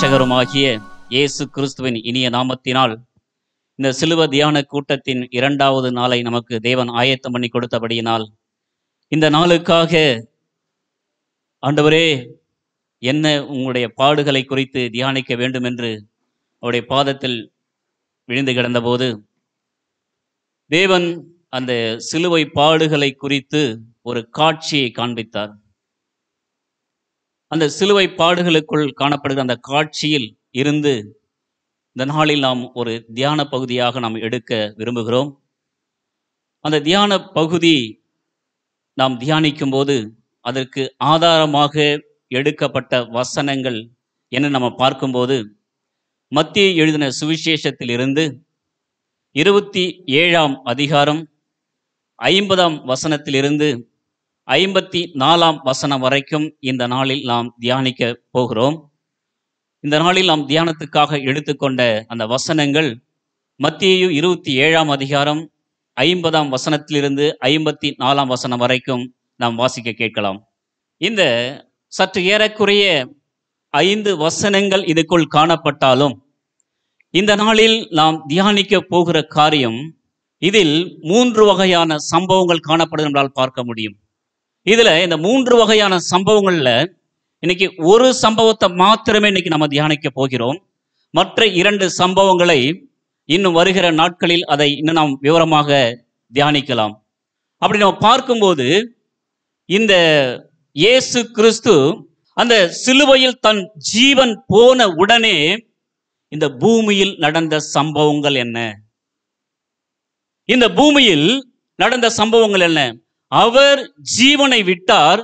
இரட்சகருமாகிய இயேசு கிறிஸ்துவின் இனிய நாமத்தினால் இந்த சிலுவ தியான கூட்டத்தின் 2வது நாளை நமக்கு தேவன் ஆயத்தம் பண்ணி கொடுத்தபடியினால் இந்த நாளுக்காக ஆண்டவரே என்ன உங்களுடைய பாடுகளை குறித்து தியானிக்க வேண்டும் என்று அவருடைய பாதத்தில் விழுந்து கிடந்தபோது தேவன் அந்த சிலுவை பாடுகளை குறித்து ஒரு காட்சியை காண்பித்தார். அந்த சிலுவை பாடுகளுக்குள் காணப்படுகிற அந்த காட்சியில் இருந்து இந்த நாளில் நாம் ஒரு தியான பகுதியாக நாம் எடுக்க விரும்புகிறோம். அந்த தியான பகுதி நாம் தியானிக்கும் போது அதற்கு ஆதாரமாக எடுக்கப்பட்ட வசனங்கள் என்ன நம்ம பார்க்கும்போது மத்தேயு எழுதின சுவிசேஷத்தில் இருந்து 27ஆம் அதிகாரம் 50ஆம் வசனத்திலிருந்து 54ஆம் வசனம் வரைக்கும் இந்த நாளில் நாம் தியானிக்க போகிறோம். இந்த நாளில் நாம் தியானத்துக்காக எடுத்துக்கொண்ட அந்த வசனங்கள் மத்தேயு 27ஆம் அதிகாரம் 50ஆம் வசனத்திலிருந்து 54ஆம் வசனம் வரைக்கும் நாம் வாசிக்க கேட்கலாம். இந்த சற்று ஏறக்குறைய 5 வசனங்கள் இதுக்குள் காணப்பட்டாலும் இந்த நாளில் நாம் தியானிக்க போகிற காரியம் இதில் 3 வகையான சம்பவங்கள் காணப்படும் என்றால் பார்க்க முடியும். இதுல இந்த 3 வகையான சம்பவங்கள்ல இன்னைக்கு ஒரு சம்பவத்தை மாத்திரமே இன்னைக்கு நம்ம தியானிக்க போகிறோம். மற்ற 2 சம்பவங்களை இன்னும் வருகிற நாட்களில் அதை இன்னும் நாம் விவரமாக தியானிக்கலாம். அப்படி நம்ம பார்க்கும்போது இந்த இயேசு கிறிஸ்து அந்த சிலுவையில் தன் ஜீவன் போன உடனே இந்த பூமியில் நடந்த சம்பவங்கள் என்ன? இந்த பூமியில் நடந்த சம்பவங்கள் என்ன? அவர் ஜீவனை விட்டார்.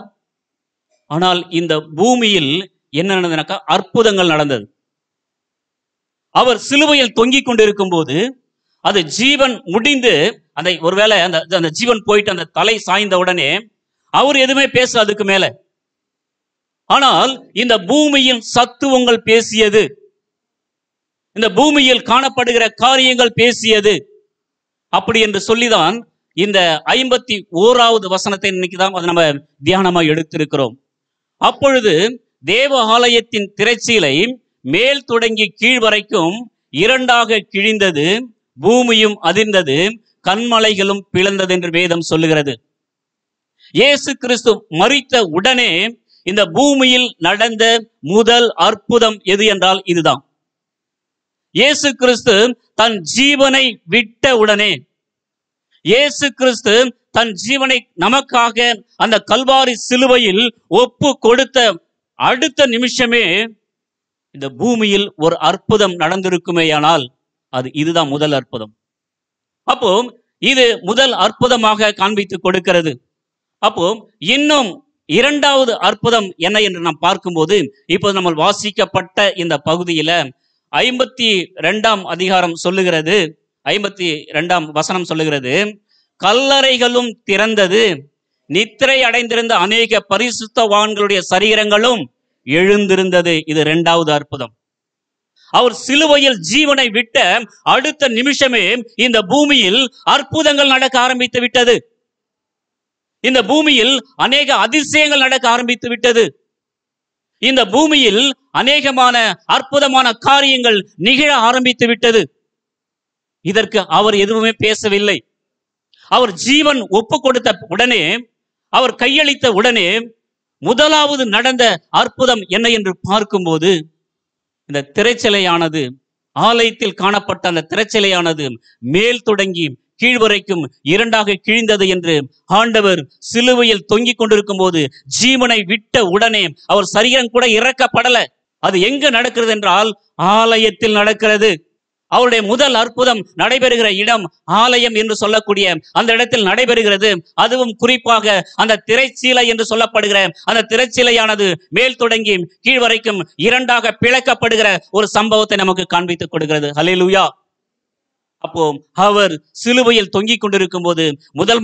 ஆனால் இந்த பூமியில் என்ன நடந்ததுனாக்கா அற்புதங்கள் நடந்தது. அவர் சிலுவையில் தொங்கிக் கொண்டிருக்கும் போது அது ஜீவன் முடிந்து அந்த ஒருவேளை அந்த ஜீவன் போயிட்டு அந்த தலை சாய்ந்த உடனே அவர் எதுவுமே பேச அதுக்கு மேல. ஆனால் இந்த பூமியின் சத்துவங்கள் பேசியது, இந்த பூமியில் காணப்படுகிற காரியங்கள் பேசியது. அப்படி என்று சொல்லிதான் இந்த 51வது வசனத்தை இன்னைக்கு தான் நம்ம தியானமா எடுத்திருக்கிறோம். அப்பொழுது தேவ ஆலயத்தின் திரைச்சீலை மேல் தொடங்கி கீழ் வரைக்கும் 2ஆக கிழிந்தது, பூமியும் அதிர்ந்தது, கன்மலைகளும் பிளந்தது என்று வேதம் சொல்லுகிறது. இயேசு கிறிஸ்து மரித்த உடனே இந்த பூமியில் நடந்த முதல் அற்புதம் எது என்றால் இதுதான். இயேசு கிறிஸ்து தன் ஜீவனை விட்ட உடனே, இயேசு கிறிஸ்து தன் ஜீவனை நமக்காக அந்த கல்வாரி சிலுவையில் ஒப்பு கொடுத்த அடுத்த நிமிஷமே இந்த பூமியில் ஒரு அற்புதம் நடந்திருக்குமேயானால் அது இதுதான் முதல் அற்புதம். அப்போ இது முதல் அற்புதமாக காண்பித்து கொடுக்கிறது. அப்போ இன்னும் 2வது அற்புதம் என்ன என்று நாம் பார்க்கும்போது இப்போது நம்ம வாசிக்கப்பட்ட இந்த பகுதியில 52ஆம் அதிகாரம் சொல்லுகிறது, 52ஆம் வசனம் சொல்லுகிறது, கல்லறைகளும் திறந்தது, நித்திரை அடைந்திருந்த அநேக பரிசுத்தவான்களுடைய சரீரங்களும் எழுந்திருந்தது. இது 2வது அற்புதம். அவர் சிலுவையில் ஜீவனை விட்ட அடுத்த நிமிஷமே இந்த பூமியில் அற்புதங்கள் நடக்க ஆரம்பித்து விட்டது. இந்த பூமியில் அநேக அதிசயங்கள் நடக்க ஆரம்பித்து விட்டது. இந்த பூமியில் அநேகமான அற்புதமான காரியங்கள் நிகழ ஆரம்பித்து விட்டது. இதற்கு அவர் எதுவுமே பேசவில்லை. அவர் ஜீவன் ஒப்பு கொடுத்த உடனே, அவர் கையளித்த உடனே முதலாவது நடந்த அற்புதம் என்ன என்று பார்க்கும்போது இந்த திரைச்சிலையானது, ஆலயத்தில் காணப்பட்ட அந்த திரைச்சிலையானது மேல் தொடங்கி கீழ் வரைக்கும் 2ஆக கிழிந்தது என்று ஆண்டவர் சிலுவையில் தொங்கிக் கொண்டிருக்கும் போது ஜீவனை விட்ட உடனே அவர் சரீரம் கூட இறக்கப்படல. அது எங்க நடக்கிறது என்றால் ஆலயத்தில் நடக்கிறது. அவருடைய முதல் அற்புதம் நடைபெறுகிற இடம் ஆலயம் என்று சொல்லக்கூடிய அந்த இடத்தில் நடைபெறுகிறது. அதுவும் குறிப்பாக அந்த திரைச்சீலை என்று சொல்லப்படுகிற அந்த திரைச்சீலையானது மேல் தொடங்கி கீழ் வரைக்கும் 2ஆக பிளக்கப்படுகிற ஒரு சம்பவத்தை நமக்கு காண்பித்துக் கொடுக்கிறது. ஹல்லேலூயா. அப்போ அவர் சிலுவையில் தொங்கிக் கொண்டிருக்கும் போது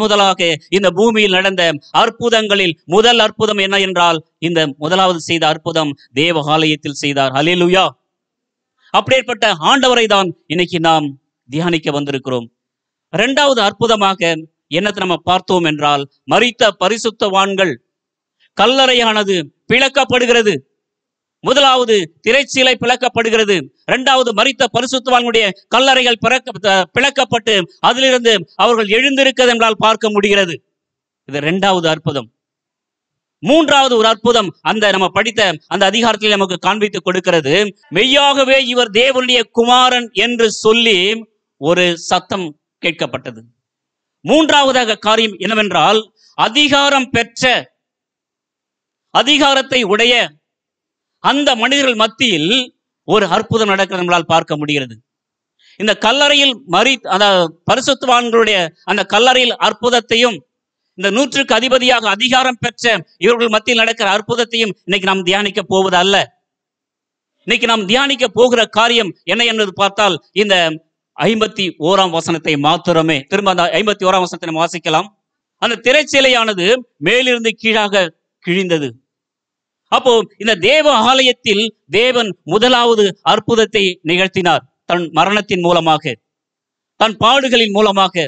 முதலாக இந்த பூமியில் நடந்த அற்புதங்களில் முதல் அற்புதம் என்ன என்றால் இந்த முதலாவது செய்த அற்புதம் தேவ ஆலயத்தில் செய்தார். ஹல்லேலூயா. அப்படிப்பட்ட ஆண்டவரை தான் இன்னைக்கு நாம் தியானிக்க வந்திருக்கிறோம். 2வது அற்புதமாக என்னத்தை நம்ம பார்த்தோம் என்றால் மரித்த பரிசுத்தவான்கள் கல்லறையானது பிளக்கப்படுகிறது. முதலாவது திரைச்சீலை பிளக்கப்படுகிறது. இரண்டாவது மரித்த பரிசுத்தவான்களுடைய கல்லறைகள் பிளக்கப்பட்டு அதிலிருந்து அவர்கள் எழுந்திருக்கிறது என்றால் பார்க்க முடிகிறது. இது இரண்டாவது அற்புதம். மூன்றாவது ஒரு அற்புதம் அந்த நம்ம படித்த அந்த அதிகாரத்தில் நமக்கு காண்பித்து கொடுக்கிறது. மெய்யாகவே இவர் தேவனுடைய குமாரன் என்று சொல்லி ஒரு சத்தம் கேட்கப்பட்டது. மூன்றாவதாக காரியம் என்னவென்றால், அதிகாரம் பெற்ற, அதிகாரத்தை உடைய அந்த மனிதர்கள் மத்தியில் ஒரு அற்புதம் நடக்கிறது நம்மளால் பார்க்க முடிகிறது. இந்த கல்லறையில் அந்த பரிசுத்தவான்களுடைய அந்த கல்லறையில் அற்புதத்தையும், இந்த 100க்கு அதிபதியாக அதிகாரம் பெற்ற இவர்கள் மத்தியில் நடக்கிற அற்புதத்தையும் இன்னைக்கு நாம் தியானிக்க போவது அல்ல. இன்னைக்கு நாம் தியானிக்க போகிற காரியம் என்ன என்பது பார்த்தால், இந்த 51ஆம் வசனத்தை மாத்திரமே. திரும்ப அந்த 51ஆம் வசனத்தை நாம் வாசிக்கலாம். அந்த திரைச்சீலையானது மேலிருந்து கீழாக கிழிந்தது. அப்போ இந்த தேவ ஆலயத்தில் தேவன் முதலாவது அற்புதத்தை நிகழ்த்தினார். தன் மரணத்தின் மூலமாக, தன் பாடுகளின் மூலமாக,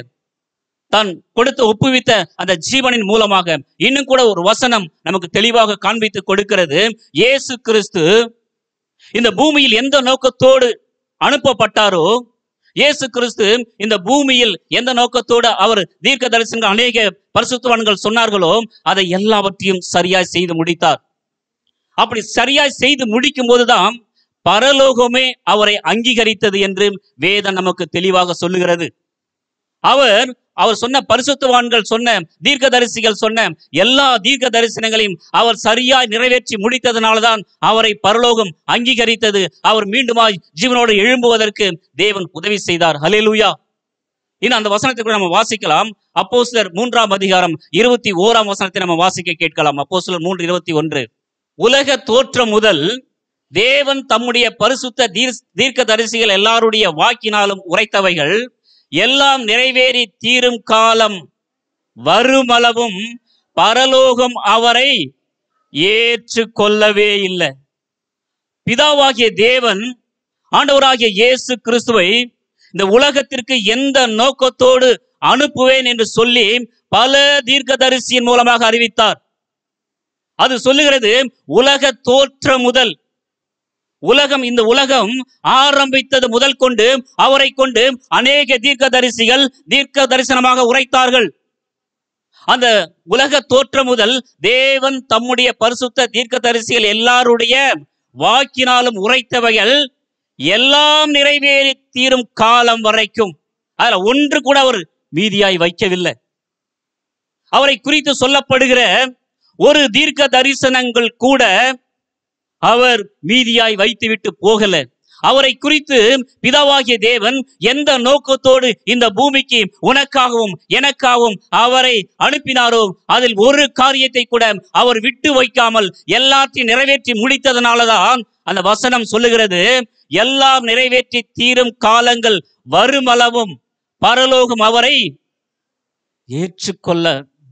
தான் கொடுத்த ஒப்புவித்த அந்த ஜீவனின் மூலமாக. இன்னும் கூட ஒரு வசனம் நமக்கு தெளிவாக காண்பித்து கொடுக்கிறது. இயேசு கிறிஸ்து இந்த பூமியில் எந்த நோக்கத்தோடு அனுப்பப்பட்டாரோ, இயேசு கிறிஸ்து இந்த பூமியில் எந்த நோக்கத்தோடு அவர் தீர்க்க தரிசனங்கள் அநேக பரிசுத்தவான்கள் சொன்னார்களோ அதை எல்லாவற்றையும் சரியாய் செய்து முடித்தார். அப்படி சரியாய் செய்து முடிக்கும் போதுதான் பரலோகமே அவரை அங்கீகரித்தது என்று வேதம் நமக்கு தெளிவாக சொல்லுகிறது. அவர் சொன்ன பரிசுத்தவான்கள் சொன்ன தீர்க்கதரிசிகள் சொன்ன எல்லா தீர்க்க தரிசனங்களையும் அவர் சரியாய் நிறைவேற்றி முடித்ததனால்தான் அவரை பரலோகம் அங்கீகரித்தது. அவர் மீண்டுமாய் ஜீவனோடு எழும்புவதற்கு தேவன் உதவி செய்தார். ஹல்லேலூயா. இன்னும் அந்த வசனத்தை கூட நம்ம வாசிக்கலாம். அப்போஸ்தலர் 3ஆம் அதிகாரம் 21ஆம் வசனத்தை நம்ம வாசிக்க கேட்கலாம். அப்போஸ்தலர் 3:21. உலக தோற்றம் முதல் தேவன் தம்முடைய பரிசுத்த தீர்க்க தரிசிகள் எல்லாருடைய வாக்கினாலும் உரைத்தவைகள் எல்லாம் நிறைவேறி தீரும் காலம் வருமளவும் பரலோகம் அவரை ஏற்றுக்கொள்ளவே இல்லை. பிதாவாகிய தேவன் ஆண்டவராகிய இயேசு கிறிஸ்துவை இந்த உலகத்திற்கு எந்த நோக்கத்தோடு அனுப்புவேன் என்று சொல்லி பல தீர்க்கதரிசியின் மூலமாக அறிவித்தார். அது சொல்லுகிறது, உலக தோற்றம் முதல், இந்த உலகம் ஆரம்பித்தது முதல் கொண்டு அவரை கொண்டு அநேக தீர்க்கதரிசிகள் தீர்க்க தரிசனமாக உரைத்தார்கள். அந்த உலக தோற்றம் முதல் தேவன் தம்முடைய பரிசுத்த தீர்க்கதரிசிகள் எல்லாருடைய வாக்கினாலும் உரைத்தவைகள் எல்லாம் நிறைவேறி தீரும் காலம் வரைக்கும் அதுல ஒன்று கூட அவர் மீதியாய் வைக்கவில்லை. அவரை குறித்து சொல்லப்படுகிற ஒரு தீர்க்க தரிசனங்கள் கூட அவர் மீதியாய் வைத்துவிட்டு போகல. அவரை குறித்து பிதாவாகிய தேவன் எந்த நோக்கத்தோடு இந்த பூமிக்கு உனக்காகவும் எனக்காகவும் அவரை அனுப்பினாரோ அதில் ஒரு காரியத்தை கூட அவர் விட்டு வைக்காமல் எல்லாத்தையும் நிறைவேற்றி முடித்ததனாலதான் அந்த வசனம் சொல்லுகிறது, எல்லாம் நிறைவேற்றி தீரும் காலங்கள் வருமளவும் பரலோகம் அவரை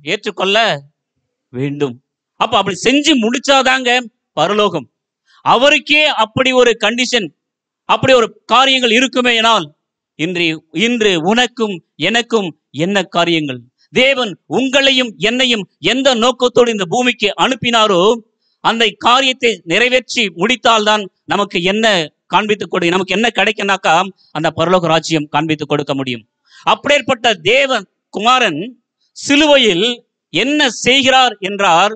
ஏற்றுக்கொள்ள வேண்டும். அப்ப அப்படி செஞ்சு முடிச்சாதாங்க பரலோகம். அவருக்கே அப்படி ஒரு கண்டிஷன், அப்படி ஒரு காரியங்கள் இருக்குமேனால் இன்று உனக்கும் எனக்கும் என்ன காரியங்கள்? தேவன் உங்களையும் என்னையும் எந்த நோக்கத்தோடு இந்த பூமிக்கு அனுப்பினாரோ அந்த காரியத்தை நிறைவேற்றி முடித்தால்தான் நமக்கு என்ன காண்பித்துக் கொடு, நமக்கு என்ன கிடைக்குனாக்கா அந்த பரலோக ராஜ்யம் காண்பித்துக் கொடுக்க முடியும். அப்படிப்பட்ட தேவன் குமாரன் சிலுவையில் என்ன செய்கிறார் என்றார்,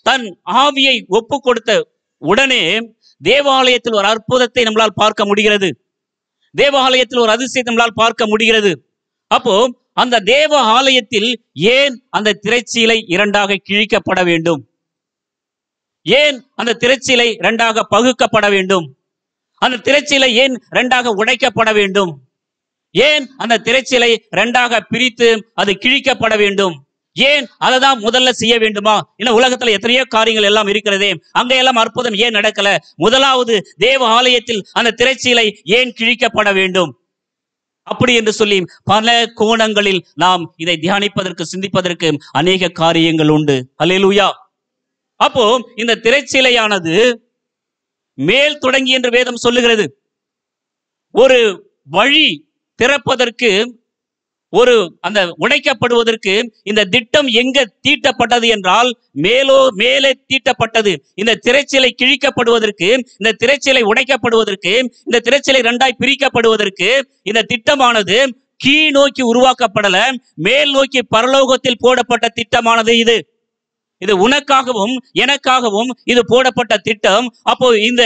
தன் ஆவியை ஒப்பு கொடுத்த உடனே தேவாலயத்தில் ஒரு அற்புதத்தை நம்மளால் பார்க்க முடிகிறது. தேவாலயத்தில் ஒரு அதிசயத்தை நம்மளால் பார்க்க முடிகிறது. அப்போ அந்த தேவ ஆலயத்தில் ஏன் அந்த திரைச்சீலை இரண்டாக கிழிக்கப்பட வேண்டும்? ஏன் அந்த திரைச்சீலை இரண்டாக பகுக்கப்பட வேண்டும்? அந்த திரைச்சீலை ஏன் இரண்டாக உடைக்கப்பட வேண்டும்? ஏன் அந்த திரைச்சீலை இரண்டாக பிரித்து அது கிழிக்கப்பட வேண்டும்? ஏன் அதைதான் முதல்ல செய்ய வேண்டுமா? இன்னும் உலகத்துல எத்தனையோ காரியங்கள் எல்லாம் இருக்கிறதே, அங்க எல்லாம் அற்புதம் ஏன் நடக்கல? முதலாவது தேவ ஆலயத்தில் அந்த திரைச்சீலை ஏன் கிழிக்கப்பட வேண்டும்? அப்படி என்று சொல்லி பல கோணங்களில் நாம் இதை தியானிப்பதற்கு சிந்திப்பதற்கு அநேக காரியங்கள் உண்டு. அல்லேலூயா. அப்போ இந்த திரைச்சீலையானது மேல் தொடங்கி என்று வேதம் சொல்லுகிறது. ஒரு வழி திறப்பதற்கு ஒரு அந்த உடைக்கப்படுவதற்கு இந்த திட்டம் எங்க தீட்டப்பட்டது என்றால் மேலே தீட்டப்பட்டது. இந்த திரைச்சீலை கிழிக்கப்படுவதற்கு, இந்த திரைச்சீலை உடைக்கப்படுவதற்கு, இந்த திரைச்சீலை இரண்டாய் பிரிக்கப்படுவதற்கு இந்த திட்டமானது கீழ் நோக்கி உருவாக்கப்படல, மேல் நோக்கி பரலோகத்தில் போடப்பட்ட திட்டமானது இது. இது உனக்காகவும் எனக்காகவும் இது போடப்பட்ட திட்டம். அப்போ இந்த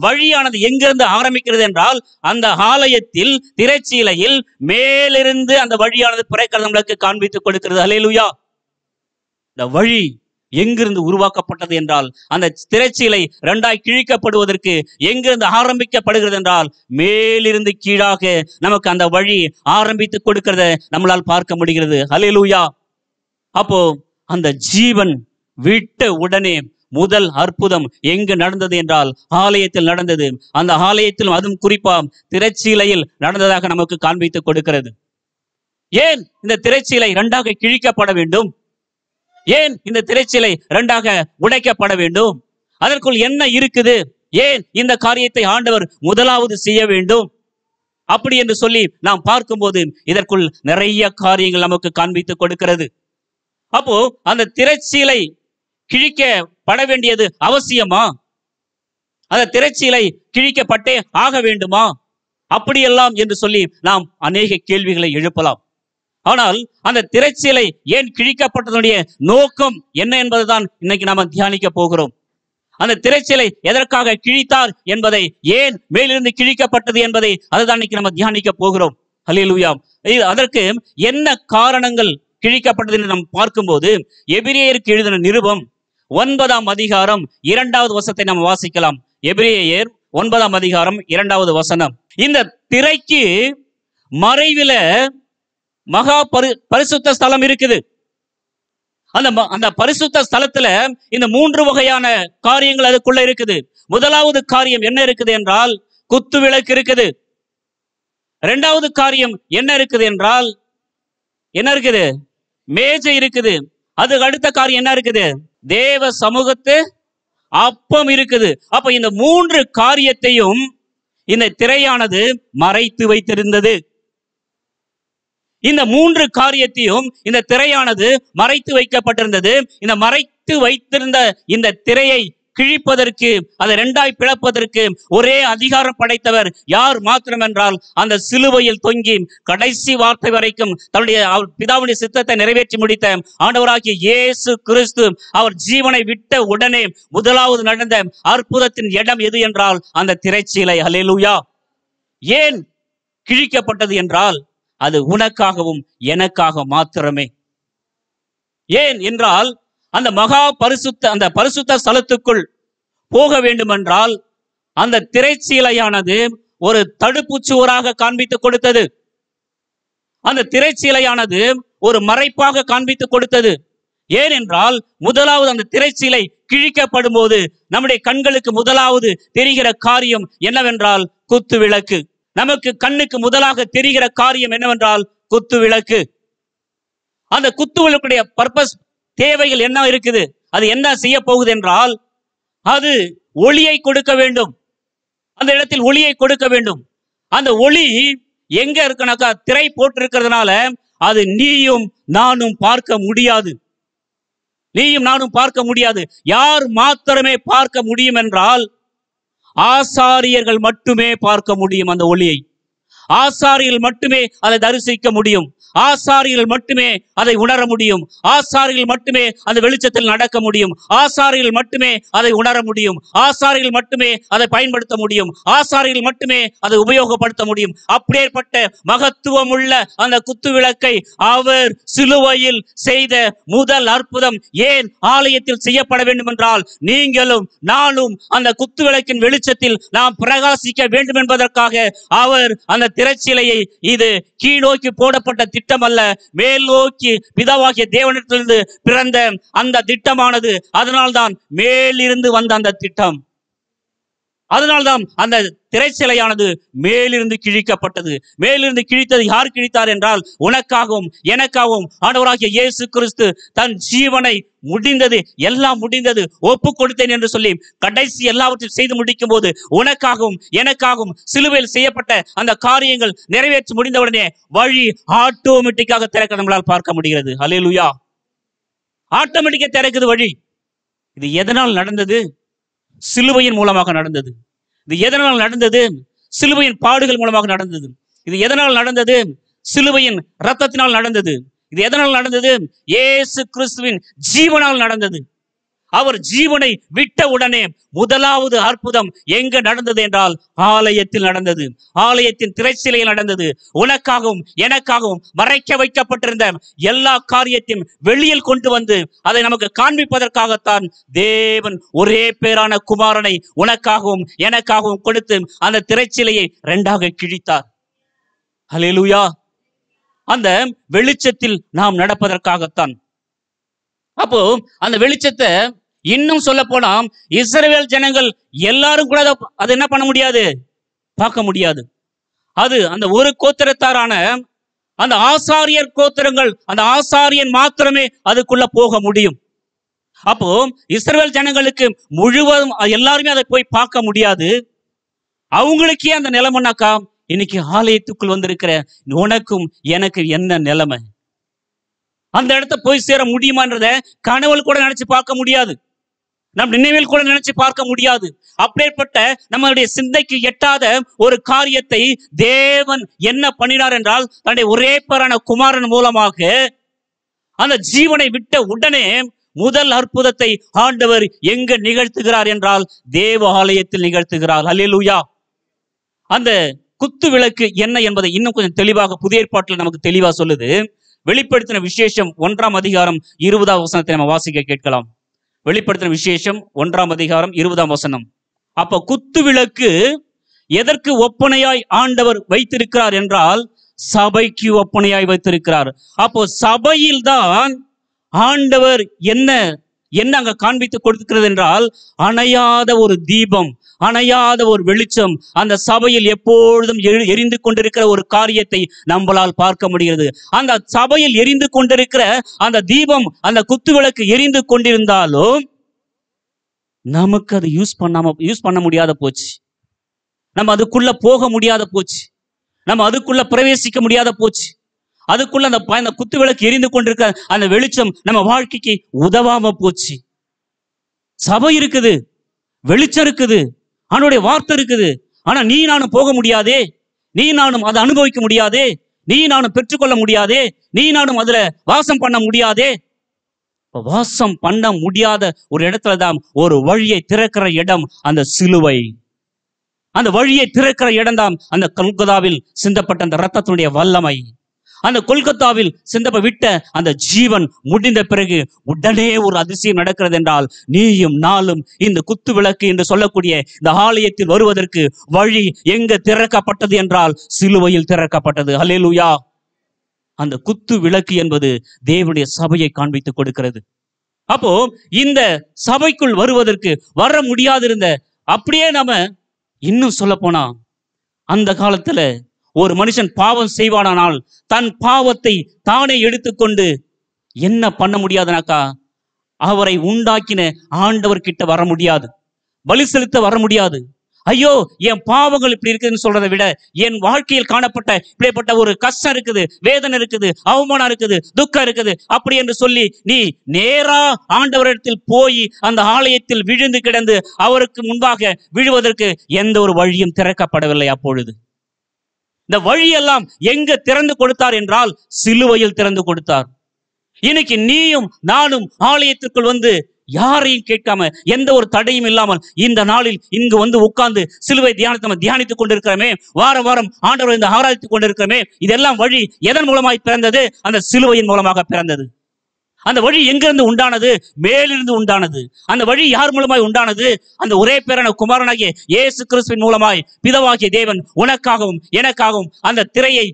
வழியானது எங்கிருந்து ஆரம்பிக்கிறது என்றால் அந்த ஆலயத்தில் திரைச்சீலையில் மேலிருந்து அந்த வழியானது பிறக்கிறது நம்மளுக்கு காண்பித்துக் கொடுக்கிறது. அல்லேலூயா. இந்த வழி எங்கிருந்து உருவாக்கப்பட்டது என்றால் அந்த திரைச்சீலை இரண்டாய் கிழிக்கப்படுவதற்கு எங்கிருந்து ஆரம்பிக்கப்படுகிறது என்றால் மேலிருந்து கீழாக நமக்கு அந்த வழி ஆரம்பித்து கொடுக்கிறத நம்மளால் பார்க்க முடிகிறது. அல்லேலூயா. அப்போ அந்த ஜீவன் விட்ட உடனே முதல் அற்புதம் எங்கு நடந்தது என்றால் ஆலயத்தில் நடந்தது. அந்த ஆலயத்திலும் அதுவும் குறிப்பா திரைச்சீலையில் நடந்ததாக நமக்கு காண்பித்து கொடுக்கிறது. ஏன் இந்த திரைச்சீலை இரண்டாக கிழிக்கப்பட வேண்டும்? ஏன் இந்த திரைச்சீலை இரண்டாக உடைக்கப்பட வேண்டும்? அதற்குள் என்ன இருக்குது? ஏன் இந்த காரியத்தை ஆண்டவர் முதலாவது செய்ய வேண்டும் அப்படி என்று சொல்லி நாம் பார்க்கும்போது இதற்குள் நிறைய காரியங்கள் நமக்கு காண்பித்து கொடுக்கிறது. அப்போ அந்த திரைச்சீலை கிழிக்கப்பட வேண்டியது அவசியமா? அந்த திரைச்சீலை கிழிக்கப்பட்டே ஆக வேண்டுமா? அப்படியெல்லாம் என்று சொல்லி நாம் அநேக கேள்விகளை எழுப்பலாம். ஆனால் அந்த திரைச்சீலை ஏன் கிழிக்கப்பட்டதனுடைய நோக்கம் என்ன என்பதுதான் இன்னைக்கு நாம தியானிக்க போகிறோம். அந்த திரைச்சீலை எதற்காக கிழித்தார் என்பதை, ஏன் மேலிருந்து கிழிக்கப்பட்டது என்பதை அதுதான் இன்னைக்கு நம்ம தியானிக்க போகிறோம். அல்லேலூயா. அதற்கு என்ன காரணங்கள் கிழிக்கப்பட்டது என்று நாம் பார்க்கும்போது எபிரேயருக்கு எழுதின நிருபம் 9ஆம் அதிகாரம் 2வது வசனத்தை நாம் வாசிக்கலாம். எபிரேயர் 9ஆம் அதிகாரம் 2வது வசனம். இந்த திரைக்கு மறைவில மகா பரிசுத்த ஸ்தலம் இருக்குது. அந்த பரிசுத்த ஸ்தலத்துல இந்த 3 வகையான காரியங்கள் அதுக்குள்ள இருக்குது. முதலாவது காரியம் என்ன இருக்குது என்றால் குத்து விளக்கு இருக்குது. இரண்டாவது காரியம் என்ன இருக்குது என்றால் என்ன இருக்குது? மேஜை இருக்குது. அதுக்கு அடுத்த காரியம் என்ன இருக்குது? தேவ சமூகத்து அப்பம் இருக்குது. அப்ப இந்த 3 காரியத்தையும் இந்த திரையானது மறைத்து வைத்திருந்தது. இந்த 3 காரியத்தையும் இந்த திரையானது மறைத்து வைக்கப்பட்டிருந்தது. இந்த மறைத்து வைத்திருந்த இந்த திரையை கிழிப்பதற்கு, அதை இரண்டாய் பிளப்பதற்கு ஒரே அதிகாரம் படைத்தவர் யார் மாத்திரம் என்றால் அந்த சிலுவையில் தொங்கி கடைசி வார்த்தை வரைக்கும் தன்னுடைய பிதாவுடைய சித்தத்தை நிறைவேற்றி முடித்த ஆண்டவராகிய இயேசு கிறிஸ்து அவர் ஜீவனை விட்ட உடனே முதலாவது நடந்த அற்புதத்தின் இடம் எது என்றால் அந்த திரைச்சீலை. அல்லேலூயா. ஏன் கிழிக்கப்பட்டது என்றால் அது உனக்காகவும் எனக்காக மாத்திரமே. ஏன் என்றால் அந்த மகா அந்த பரிசுத்த ஸ்தலத்துக்குள் போக வேண்டும் என்றால் அந்த திரைச்சீலையானது ஒரு தடுப்பு சுவராக காண்பித்து கொடுத்தது. அந்த திரைச்சீலையானது ஒரு மறைப்பாக காண்பித்து கொடுத்தது. ஏனென்றால் முதலாவது அந்த திரைச்சீலை கிழிக்கப்படும் போது நம்முடைய கண்களுக்கு முதலாவது தெரிகிற காரியம் என்னவென்றால் குத்து விளக்கு. நமக்கு கண்ணுக்கு முதலாக தெரிகிற காரியம் என்னவென்றால் குத்து விளக்கு. அந்த குத்து விளக்குடைய பர்பஸ், தேவைகள் என்ன இருக்குது? அது என்ன செய்ய போகுது என்றால் அது ஒளியை கொடுக்க வேண்டும். அந்த இடத்தில் ஒளியை கொடுக்க வேண்டும். அந்த ஒளி எங்க இருக்குனாக்கா திரை போட்டிருக்கிறதுனால அது நீயும் நானும் பார்க்க முடியாது. நீயும் நானும் பார்க்க முடியாது. யார் மாத்திரமே பார்க்க முடியும் என்றால் ஆசாரியர்கள் மட்டுமே பார்க்க முடியும். அந்த ஒளியை ஆசாரியர்கள் மட்டுமே அதை தரிசிக்க முடியும். ஆசாரியர்கள் மட்டுமே அதை உணர முடியும். ஆசாரியர்கள் மட்டுமே அந்த வெளிச்சத்தில் நடக்க முடியும். ஆசாரியர்கள் மட்டுமே அதை உணர முடியும். ஆசாரியர்கள் மட்டுமே அதை பயன்படுத்த முடியும். ஆசாரியர்கள் மட்டுமே அதை உபயோகப்படுத்த முடியும். அப்படியேற்பட்ட மகத்துவம் உள்ள அந்த குத்து விளக்கை அவர் சிலுவையில் செய்த முதல் அற்புதம் ஏன் ஆலயத்தில் செய்யப்பட வேண்டும் என்றால் நீங்களும் நானும் அந்த குத்து விளக்கின் வெளிச்சத்தில் நாம் பிரகாசிக்க வேண்டும் என்பதற்காக அவர் அந்த திரைச்சீலையை, இது கீழ்நோக்கி போடப்பட்ட திட்டம் அல்ல, மேல் நோக்கி பிதாவாகிய தேவனிடத்திலிருந்து பிறந்த அந்த திட்டமானது. அதனால்தான் மேலிருந்து வந்த அந்த திட்டம். அதனால்தான் அந்த திரைச்சிலையானது மேலிருந்து கிழிக்கப்பட்டது. மேலிருந்து கிழித்தது யார் கிழித்தார் என்றால், உனக்காகவும் எனக்காகவும் ஆண்டவராகிய இயேசு கிறிஸ்து தன் ஜீவனை முடிந்தது, எல்லாம் முடிந்தது, ஒப்பு கொடுத்தேன் என்று சொல்லி கடைசி எல்லாவற்றையும் செய்து முடிக்கும் போது உனக்காகவும் எனக்காகவும் சிலுவையில் செய்யப்பட்ட அந்த காரியங்கள் நிறைவேற்றி முடிந்தவுடனே வழி ஆட்டோமேட்டிக்காக திறக்க நம்மளால் பார்க்க முடிகிறது. ஹல்லேலூயா. ஆட்டோமேட்டிக்கா திறக்குது வழி. இது எதனால் நடந்தது? சிலுவையின் மூலமாக நடந்தது. இது எதனால் நடந்தது? சிலுவையின் பாடுகள் மூலமாக நடந்தது. இது எதனால் நடந்தது? சிலுவையின் இரத்தத்தினால் நடந்தது. இது எதனால் நடந்தது? இயேசு கிறிஸ்துவின் ஜீவனால் நடந்தது. அவர் ஜீவனை விட்ட உடனே முதலாவது அற்புதம் எங்க நடந்தது என்றால் ஆலயத்தில் நடந்தது. ஆலயத்தின் திரைச்சிலையில் நடந்தது. உனக்காகவும் எனக்காகவும் மறைக்க வைக்கப்பட்டிருந்த எல்லா காரியத்தையும் வெளியில் கொண்டு வந்து அதை நமக்கு காண்பிப்பதற்காகத்தான் தேவன் ஒரே பேரான குமாரனை உனக்காகவும் எனக்காகவும் கொடுத்து அந்த திரைச்சிலையை இரண்டாக கிழித்தார். ஹல்லேலூயா. அந்த வெளிச்சத்தில் நாம் நடப்பதற்காகத்தான். அப்போ அந்த வெளிச்சத்தை இன்னும் சொல்ல போனா இஸ்ரவேல் ஜனங்கள் எல்லாரும் கூட அதை என்ன பண்ண முடியாது, பார்க்க முடியாது. அது அந்த ஒரு கோத்திரத்தாரான அந்த ஆசாரியர் கோத்திரங்கள், அந்த ஆசாரியன் மாத்திரமே அதுக்குள்ள போக முடியும். அப்போ இஸ்ரவேல் ஜனங்களுக்கு முழுவதும் எல்லாருமே அதை போய் பார்க்க முடியாது. அவங்களுக்கே அந்த நிலைமைனாக்கா இன்னைக்கு ஆலயத்துக்குள் வந்திருக்கிற உனக்கும் எனக்கு என்ன நிலைமை? அந்த இடத்த போய் சேர முடியுமான்றத கனவுல கூட நினைச்சு பார்க்க முடியாது. நம் நினைவில் கூட நினைச்சு பார்க்க முடியாது. அப்பேற்பட்ட நம்மளுடைய சிந்தைக்கு எட்டாத ஒரு காரியத்தை தேவன் என்ன பண்ணினார் என்றால், தன்னுடைய ஒரே பேரான குமாரன் மூலமாக அந்த ஜீவனை விட்ட உடனே முதல் அற்புதத்தை ஆண்டவர் எங்க நிகழ்த்துகிறார் என்றால் தேவ ஆலயத்தில் நிகழ்த்துகிறார். ஹல்லேலூயா. அந்த குத்து விளக்கு என்ன என்பதை இன்னும் கொஞ்சம் தெளிவாக புதிய ஏற்பாட்டில் நமக்கு தெளிவா சொல்லுது. வெளிப்படுத்தின விசேஷம் 1ஆம் அதிகாரம் 20ஆம் வசனத்தை நம்ம வாசிக்க கேட்கலாம். வெளிப்படுத்தின விசேஷம் 1ஆம் அதிகாரம் 20ஆம் வசனம். அப்ப குத்து விளக்கு எதற்கு ஒப்பனையாய் ஆண்டவர் வைத்திருக்கிறார் என்றால் சபைக்கு ஒப்பனையாய் வைத்திருக்கிறார். அப்போ சபையில்தான் ஆண்டவர் என்ன அங்க காண்பித்து கொடுக்கிறது என்றால் அணையாத ஒரு தீபம், அணையாத ஒரு வெளிச்சம் அந்த சபையில் எப்பொழுதும் எரிந்து கொண்டிருக்கிற ஒரு காரியத்தை நம்மளால் பார்க்க முடிகிறது. அந்த சபையில் எரிந்து கொண்டிருக்கிற அந்த தீபம், அந்த குத்து விளக்கு எரிந்து கொண்டிருந்தாலும் நமக்கு அது யூஸ் பண்ண முடியாத போச்சு. நம்ம அதுக்குள்ள போக முடியாத போச்சு. நம்ம அதுக்குள்ள பிரவேசிக்க முடியாத போச்சு. அதுக்குள்ள அந்த குத்து விளக்கு எரிந்து கொண்டிருக்க அந்த வெளிச்சம் நம்ம வாழ்க்கைக்கு உதவாம போச்சு. சபை இருக்குது, வெளிச்சம் இருக்குது, அவனுடைய வார்த்தை இருக்குது. ஆனா நீ நானும் போக முடியாதே, நீ நானும் அதை அனுபவிக்க முடியாதே, நீ நானும் பெற்றுக்கொள்ள முடியாதே, நீ நானும் அதுல வாசம் பண்ண முடியாதே. வாசம் பண்ண முடியாத ஒரு இடத்துலதான் ஒரு வழியை திறக்கிற இடம் அந்த சிலுவை. அந்த வழியை திறக்கிற இடம் தான் அந்த கொல்கத்தாவில் சிந்தப்பட்ட அந்த இரத்தத்தினுடைய வல்லமை. அந்த கொல்கத்தாவில் சிந்தப்ப விட்ட அந்த ஜீவன் முடிந்த பிறகு உடனே ஒரு அதிசயம் நடக்கிறது என்றால் நீயும் நாளும் இந்த குத்து விளக்கு என்று சொல்லக்கூடிய இந்த ஆலயத்தில் வருவதற்கு வழி எங்க திறக்கப்பட்டது என்றால் சிலுவையில் திறக்கப்பட்டது. ஹல்லேலூயா. அந்த குத்து விளக்கு என்பது தேவனுடைய சபையை காண்பித்து கொடுக்கிறது. அப்போ இந்த சபைக்குள் வருவதற்கு வர முடியாதிருந்த, அப்படியே நாம இன்னும் சொல்ல போனா அந்த காலத்துல ஒரு மனுஷன் பாவம் செய்வானால் தன் பாவத்தை தானே எடுத்துக்கொண்டு என்ன பண்ண முடியாதுனாக்கா அவரை உண்டாக்கின ஆண்டவர் கிட்ட வர முடியாது, பலி செலுத்த வர முடியாது. ஐயோ என் பாவங்கள் இப்படி இருக்குதுன்னு சொல்றதை விட என் வாழ்க்கையில் காணப்பட்ட இப்படிப்பட்ட ஒரு கஷ்டம் இருக்குது, வேதனை இருக்குது, அவமானம் இருக்குது, துக்கம் இருக்குது அப்படி என்று சொல்லி நீ நேரா ஆண்டவரிடத்தில் போய் அந்த ஆலயத்தில் விழுந்து கிடந்து அவருக்கு முன்பாக விழுவதற்கு எந்த ஒரு வழியும் திறக்கப்படவில்லை. அப்பொழுது இந்த வழியெல்லாம் எங்க திறந்து கொடுத்தார் என்றால் சிலுவையில் திறந்து கொடுத்தார். இன்னைக்கு நீயும் நானும் ஆலயத்திற்குள் வந்து யாரையும் கேட்காம எந்த ஒரு தடையும் இல்லாமல் இந்த நாளில் இங்கு வந்து உட்கார்ந்து சிலுவை தியானத்தை நம்ம தியானித்துக் கொண்டிருக்கிறோமே, வாரம் வாரம் ஆண்டவரை இந்த ஆராய்ச்சிக் கொண்டிருக்கிறோமே, இதெல்லாம் வழி எதன் மூலமாய் பிறந்தது? அந்த சிலுவையின் மூலமாக பிறந்தது. அந்த வழி எங்கிருந்து உண்டானது? மேலிருந்து உண்டானது. அந்த வழி யார் மூலமாய் உண்டானது? அந்த ஒரே பேரான குமாரனாகிய இயேசு கிறிஸ்துவின் மூலமாய் பிதாவாகிய தேவன் உனக்காகவும் எனக்காகவும் அந்த திரையை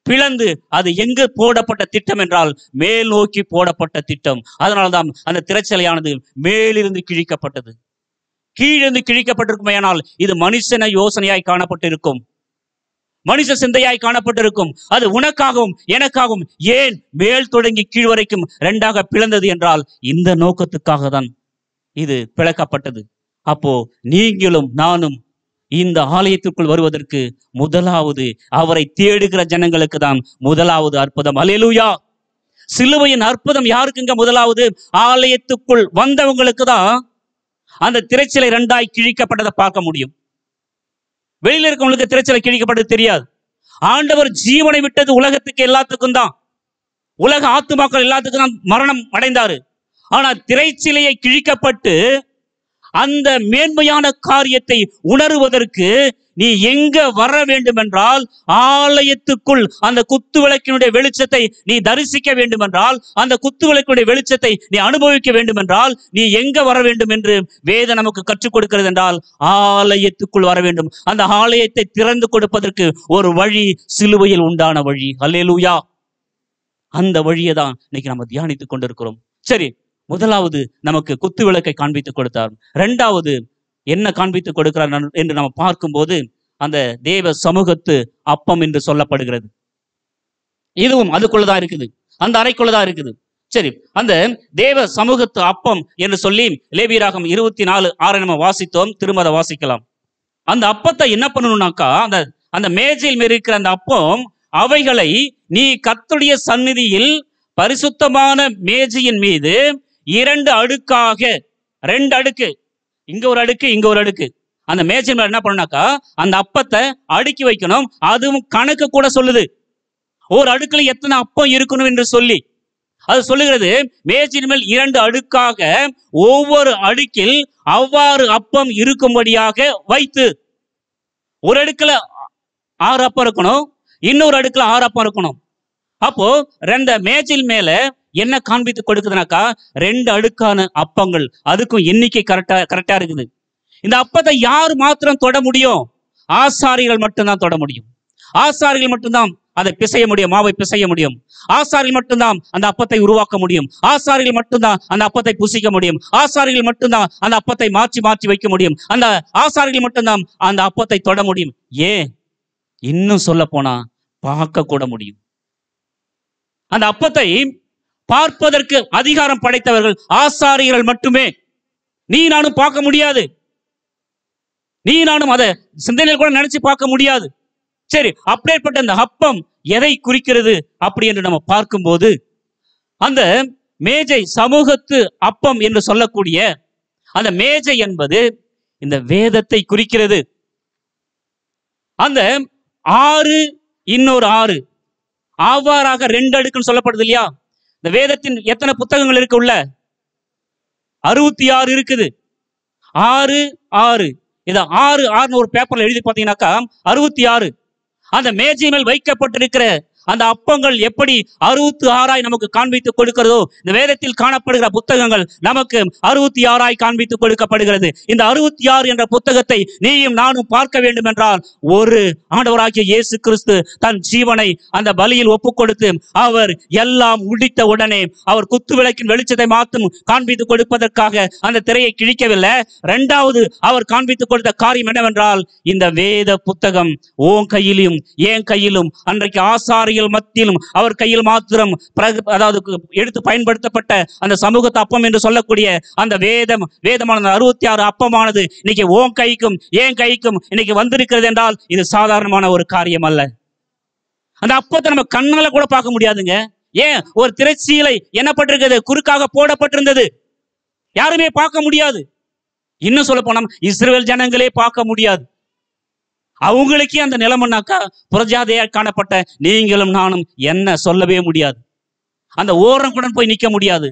பிளந்து அது எங்கு போடப்பட்ட திட்டம் என்றால் மேல் நோக்கி போடப்பட்ட திட்டம். அதனால்தான் அந்த திரைச்சலையானது மேலிருந்து கிழிக்கப்பட்டது. கீழிருந்து கிழிக்கப்பட்டிருக்குமே, ஆனால் இது மனுஷன யோசனையாய் காணப்பட்டிருக்கும், மனுஷ சிந்தையாய் காணப்பட்டிருக்கும். அது உனக்காகவும் எனக்காகவும் ஏன் மேல் தொடங்கி கீழ் வரைக்கும் இரண்டாக பிளந்தது என்றால் இந்த நோக்கத்துக்காக தான் இது பிளக்கப்பட்டது. அப்போ நீங்களும் நானும் இந்த ஆலயத்திற்குள் வருவதற்கு முதலாவது அவரை தேடுகிற ஜனங்களுக்கு தான் முதலாவது அற்புதம். அல்லேலூயா. சிலுவையின் அற்புதம் யாருக்குங்க முதலாவது? ஆலயத்துக்குள் வந்தவங்களுக்கு தான் அந்த திரைச்சிலை இரண்டாய் கிழிக்கப்பட்டதை பார்க்க முடியும். வெளியில இருக்கவங்களுக்கு திரைச்சிலை கிழிக்கப்பட்டது தெரியாது. ஆண்டவர் ஜீவனை விட்டது உலகத்துக்கு எல்லாத்துக்கும் தான், உலக ஆத்துமாக்கள் எல்லாத்துக்கும் தான் மரணம் அடைந்தாரு. ஆனா திரைச்சிலையை கிழிக்கப்பட்டு அந்த மேன்மையான காரியத்தை உணருவதற்கு நீ எங்க வர வேண்டும் என்றால், ஆலயத்துக்குள் அந்த குத்து விளக்கினுடைய வெளிச்சத்தை நீ தரிசிக்க வேண்டும் என்றால், அந்த குத்து விளக்கினுடைய வெளிச்சத்தை நீ அனுபவிக்க வேண்டும் என்றால் நீ எங்க வர வேண்டும் என்று வேதம் நமக்கு கற்றுக் கொடுக்கிறது என்றால் ஆலயத்துக்குள் வர வேண்டும். அந்த ஆலயத்தை திறந்து கொடுப்பதற்கு ஒரு வழி சிலுவையில் உண்டான வழி. அல்லேலூயா. அந்த வழியை தான் இன்னைக்கு நம்ம தியானித்துக் கொண்டிருக்கிறோம். சரி, முதலாவது நமக்கு குத்து விளக்கை காண்பித்துக் கொடுத்தார். இரண்டாவது என்ன காண்பித்துக் கொடுக்கிறார் என்று நம்ம பார்க்கும்போது அந்த தேவ சமூகத்து அப்பம் என்று சொல்லப்படுகிறது. இதுவும் அதுக்குள்ளதான் இருக்குது, அந்த அறைக்குள்ளதான் இருக்குது. சரி, அந்த தேவ சமூகத்து அப்பம் என்று சொல்லி லேவியராகமம் 24:6 நம்ம வாசித்தோம். திரும்ப அதை வாசிக்கலாம். அந்த அப்பத்தை என்ன பண்ணணும்னாக்கா, அந்த மேஜையில் மேல் இருக்கிற அந்த அப்பம், அவைகளை நீ கர்த்தருடைய சந்நிதியில் பரிசுத்தமான மேஜையின் மீது 2 அடுக்காக, 2 அடுக்கு, இங்க ஒரு அடுக்கு இங்க ஒரு அடுக்கு, அந்த மேஜை மேல என்ன பண்ணாக்கா அந்த அப்பத்தை அடுக்கி வைக்கணும். அதுவும் கணக்கு கூட சொல்லுது, ஒரு அடுக்குல எத்தனை அப்பம் இருக்கணும் என்று சொல்லி அது சொல்லுகிறது. மேஜையின் மேல் 2 அடுக்காக, ஒவ்வொரு அடுக்கில் அவ்வாறு அப்பம் இருக்கும்படியாக வைத்து, ஒரு அடுக்குல 6 அப்பம் இருக்கணும், இன்னொரு அடுக்குல 6 அப்பம் இருக்கணும். அப்போ 2 மேஜையில் மேல என்ன காண்பித்து கொடுக்குதுனாக்கா 2 அடுக்கான அப்பங்கள், அதுக்கும் எண்ணிக்கை கரெக்டா இருக்குது. இந்த அப்பத்தை யார் மாத்திரம் தொட முடியும்? ஆசாரிகள் மட்டும்தான் தொட முடியும். ஆசாரிகள் மட்டும்தான் அதை பிசைய முடியும், மாவை பிசைய முடியும். ஆசாரிகள் மட்டும்தான் அந்த அப்பத்தை உருவாக்க முடியும். ஆசாரிகள் மட்டும்தான் அந்த அப்பத்தை புசிக்க முடியும். ஆசாரிகள் மட்டும்தான் அந்த அப்பத்தை மாற்றி மாற்றி வைக்க முடியும். அந்த ஆசாரிகள் மட்டும்தான் அந்த அப்பத்தை தொட முடியும். ஏன், இன்னும் சொல்ல போனா பார்க்க கூட முடியும். அந்த அப்பத்தை பார்ப்பதற்கு அதிகாரம் படைத்தவர்கள் ஆசாரியர்கள் மட்டுமே. நீ நானும் பார்க்க முடியாது, நீ நானும் அதை சிந்தனையில் கூட நினைச்சு பார்க்க முடியாது. சரி, அப்படிப்பட்ட அந்த அப்பம் எதை குறிக்கிறது அப்படி என்று நம்ம பார்க்கும்போது, அந்த மேஜை சமூகத்து அப்பம் என்று சொல்லக்கூடிய அந்த மேஜை என்பது இந்த வேதத்தை குறிக்கிறது. அந்த 6 இன்னொரு 6 அவ்வாறாக 2 அடுக்குன்னு சொல்லப்படுது இல்லையா? இந்த வேதத்தின் எத்தனை புத்தகங்கள் இருக்கு? உள்ள 66 இருக்குது. 6 6 இத 6 6 ஒரு பேப்பர்ல எழுதி பார்த்தீங்கன்னாக்கா 66. அந்த மேஜை மேல் வைக்கப்பட்டிருக்கிற அந்த அப்பங்கள் எப்படி 66 நமக்கு காண்பித்து கொடுக்கிறதோ, இந்த வேதத்தில் காணப்படுகிற புத்தகங்கள் நமக்கு 66 காண்பித்து கொடுக்கப்படுகிறது. இந்த 66 என்ற புத்தகத்தை நீயும் நானும் பார்க்க வேண்டும் என்றால், ஒரு ஆண்டவராகிய இயேசு கிறிஸ்து தன் ஜீவனை அந்த பலியில் ஒப்பு கொடுத்து அவர் எல்லாம் முடித்த உடனே அவர் குத்து விளக்கின் வெளிச்சத்தை மாற்றும் காண்பித்து கொடுப்பதற்காக அந்த திரையை கிழிக்கவில்லை. இரண்டாவது அவர் காண்பித்து கொடுத்த காரியம் என்னவென்றால், இந்த வேத புத்தகம் உன் கையிலும் என் கையிலும், அன்றைக்கு ஆசாரிகள் மத்தியிலும் அவர் கையில் மாத்திரம் அதாவது எடுத்து பயன்படுத்தப்பட்ட அந்த சமூகத்து அப்பம் என்று சொல்லக்கூடிய அந்த வேதமான 66 அப்பமானது இன்னைக்கு உன் கைக்கும் என் கைக்கும் இன்னைக்கு வந்திருக்கிறது என்றால் இது சாதாரணமான ஒரு காரியம் அல்ல. அந்த அப்பத்தை நம்ம கண்ணால கூட பார்க்க முடியாதுங்க. ஏன், ஒரு திரைச்சீலை என்னப்பட்டிருக்கிறது, குறுக்காக போடப்பட்டிருந்தது, யாருமே பார்க்க முடியாது. இன்னும் சொல்ல போனா இஸ்ரவேல் ஜனங்களே பார்க்க முடியாது. அவங்களுக்கே அந்த நிலைமைனாக்கா புறஜாதியா காணப்பட்ட நீங்களும் நானும் என்ன சொல்லவே முடியாது, அந்த ஓரம் கூட போய் நிக்க முடியாது.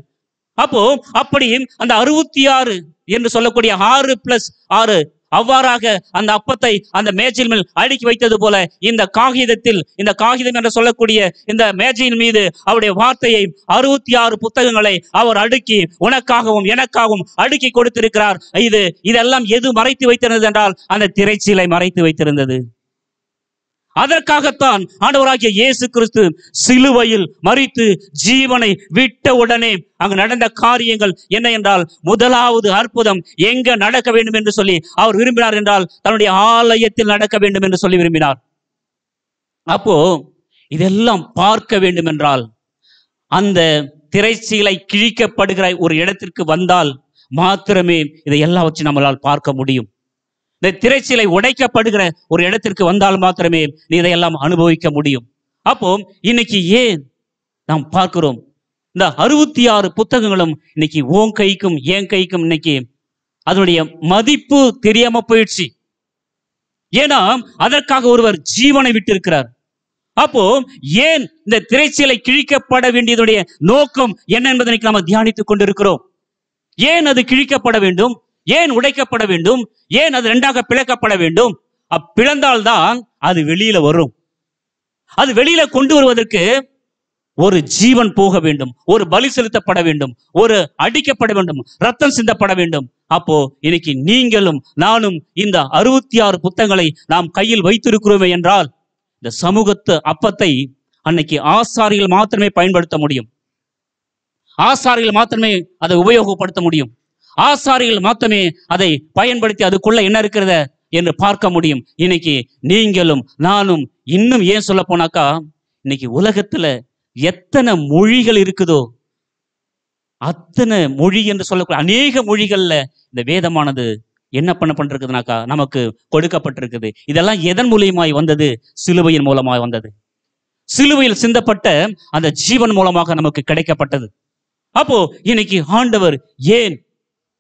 அப்போ அப்படி அந்த 66 என்று சொல்லக்கூடிய 6+6 அவ்வாறாக அந்த அப்பத்தை அந்த மேஜையின் மேல் அடுக்கி வைத்தது போல இந்த காகிதம் என்று சொல்லக்கூடிய இந்த மேஜையின் மீது அவருடைய வார்த்தையை 66 புத்தகங்களை அவர் அடுக்கி உனக்காகவும் எனக்காகவும் அடுக்கி கொடுத்திருக்கிறார். இதெல்லாம் எது மறைத்து வைத்திருந்தது என்றால் அந்த திரைச்சீலை மறைத்து வைத்திருந்தது. அதற்காகத்தான் ஆண்டவராகிய இயேசு கிறிஸ்து சிலுவையில் மரித்து ஜீவனை விட்ட உடனே அங்கு நடந்த காரியங்கள் என்ன என்றால், முதலாவது அற்புதம் எங்க நடக்க வேண்டும் என்று சொல்லி அவர் விரும்பினார் என்றால் தன்னுடைய ஆலயத்தில் நடக்க வேண்டும் என்று சொல்லி விரும்பினார். அப்போ இதெல்லாம் பார்க்க வேண்டும் என்றால் அந்த திரைச்சீலை கிழிக்கப்படுகிற ஒரு இடத்திற்கு வந்தால் மாத்திரமே இதை எல்லாவற்றையும் நம்மளால் பார்க்க முடியும். இந்த திரைச்சீலை உடைக்கப்படுகிற ஒரு இடத்திற்கு வந்தால் மாத்திரமே நீ இதையெல்லாம் அனுபவிக்க முடியும். அப்போ இன்னைக்கு ஏன் நாம் பார்க்கிறோம், இந்த 66 புத்தகங்களும் இன்னைக்கு உன் கைக்கும் என் கைக்கும் இன்னைக்கு அதனுடைய மதிப்பு தெரியாம போயிடுச்சு. ஏன்னா அதற்காக ஒருவர் ஜீவனை விட்டு இருக்கிறார். அப்போ ஏன் இந்த திரைச்சீலை கிழிக்கப்பட வேண்டியதுடைய நோக்கம் என்ன என்பதை நாம் தியானித்துக் கொண்டிருக்கிறோம். ஏன் அது கிழிக்கப்பட வேண்டும், ஏன் உடைக்கப்பட வேண்டும், ஏன் அது இரண்டாக பிளக்கப்பட வேண்டும்? பிளந்தால்தான் அது வெளியில வரும். அது வெளியில கொண்டு வருவதற்கு ஒரு ஜீவன் போக வேண்டும், ஒரு பலி செலுத்தப்பட வேண்டும், ஒரு அடிக்கப்பட வேண்டும், ரத்தம் சிந்தப்பட வேண்டும். அப்போ இன்னைக்கு நீங்களும் நானும் இந்த 66 புத்தகங்களை நாம் கையில் வைத்திருக்கிறோமே என்றால் இந்த சமூகத்து அப்பத்தை அன்னைக்கு ஆசாரிகள் மாத்திரமே பயன்படுத்த முடியும். ஆசாரிகள் மாத்திரமே அதை உபயோகப்படுத்த முடியும். ஆசாரிகள் மாத்திரமே அதை பயன்படுத்தி அதுக்குள்ள என்ன இருக்கிறத என்று பார்க்க முடியும். இன்னைக்கு நீங்களும் நானும், இன்னும் ஏன் சொல்ல போனாக்கா இன்னைக்கு உலகத்துல எத்தனை மொழிகள் இருக்குதோ அத்தனை மொழி என்று சொல்லக்கூடிய அநேக மொழிகள்ல இந்த வேதமானது என்ன பண்றதுனாக்கா நமக்கு கொடுக்கப்பட்டிருக்குது. இதெல்லாம் எதன் மூலியமாய் வந்தது? சிலுவையின் மூலமாய் வந்தது. சிலுவையில் சிந்தப்பட்ட அந்த ஜீவன் மூலமாக நமக்கு கிடைக்கப்பட்டது. அப்போ இன்னைக்கு ஆண்டவர் ஏன்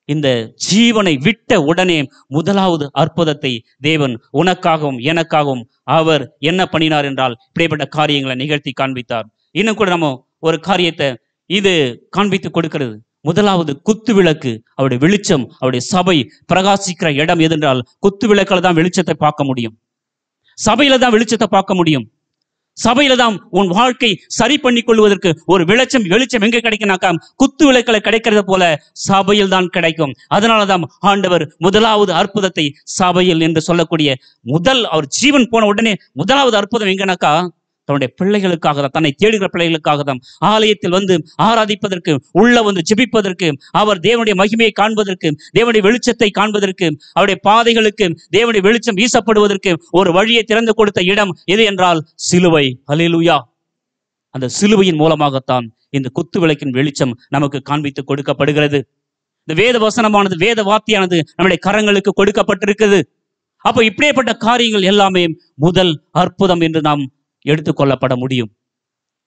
இந்த ஜீவனை விட்ட உடனே முதலாவது அற்புதத்தை தேவன் உனக்காகவும் எனக்காகவும் அவர் என்ன பண்ணினார் என்றால் இப்படிப்பட்ட காரியங்களை நிகழ்த்தி காண்பித்தார். இன்னும் கூட நம்ம ஒரு காரியத்தை இது காண்பித்து கொடுக்கிறது. முதலாவது குத்து விளக்கு, அவருடைய வெளிச்சம், அவருடைய சபை பிரகாசிக்கிற இடம் எது என்றால் குத்து விளக்கில் தான் வெளிச்சத்தை பார்க்க முடியும். சபையில தான் வெளிச்சத்தை பார்க்க முடியும். சபையில தான் உன் வாழ்க்கை சரி பண்ணி கொள்வதற்கு ஒரு வெளிச்சம் எங்க கிடைக்கும்னாக்கா குத்து விளக்குல கிடைக்கிறது போல சபையில் தான் கிடைக்கும். அதனாலதான் ஆண்டவர் முதலாவது அற்புதத்தை சபையில் என்று சொல்லக்கூடிய அவர் ஜீவன் போன உடனே முதலாவது அற்புதம் எங்கனாக்கா தன்னுடைய பிள்ளைகளுக்காக தான், தன்னை தேடுகிற பிள்ளைகளுக்காக தான் ஆலயத்தில் வந்து ஆராதிப்பதற்கு, உள்ள வந்து ஜெபிப்பதற்கு, அவர் தேவனுடைய மகிமையை காண்பதற்கு, தேவனுடைய வெளிச்சத்தை காண்பதற்கு, அவருடைய பாதைகளுக்கு தேவனுடைய வெளிச்சம் வீசப்படுவதற்கு ஒரு வழியை திறந்து கொடுத்த இடம் எது என்றால் சிலுவை. அல்லேலூயா. அந்த சிலுவையின் மூலமாகத்தான் இந்த குத்து விளக்கின் வெளிச்சம் நமக்கு காண்பித்து கொடுக்கப்படுகிறது. இந்த வேத வசனமானது, வேத வார்த்தையானது நம்முடைய கரங்களுக்கு கொடுக்கப்பட்டிருக்கிறது. அப்ப இப்படிப்பட்ட காரியங்கள் எல்லாமே முதல் அற்புதம் என்று நாம் எடுத்துக்கொள்ளப்பட முடியும்.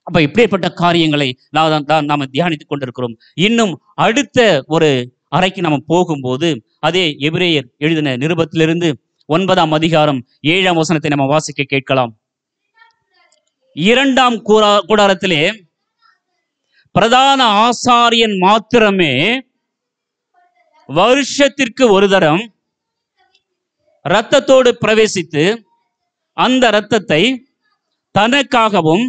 அப்ப இப்படிப்பட்ட காரியங்களை நாம தியானித்துக் கொண்டிருக்கிறோம். இன்னும் அடுத்த ஒரு அறைக்கு நாம போகும்போது அதே எபிரேயர் எழுதின நிருபத்திலிருந்து 9ஆம் அதிகாரம் 7ஆம் வசனத்தை நம்ம வாசிக்க கேட்கலாம். 2ஆம் கூடாரத்திலே பிரதான ஆசாரியன் மாத்திரமே வருஷத்திற்கு ஒரு தரம் இரத்தத்தோடு பிரவேசித்து அந்த இரத்தத்தை தனக்காகவும்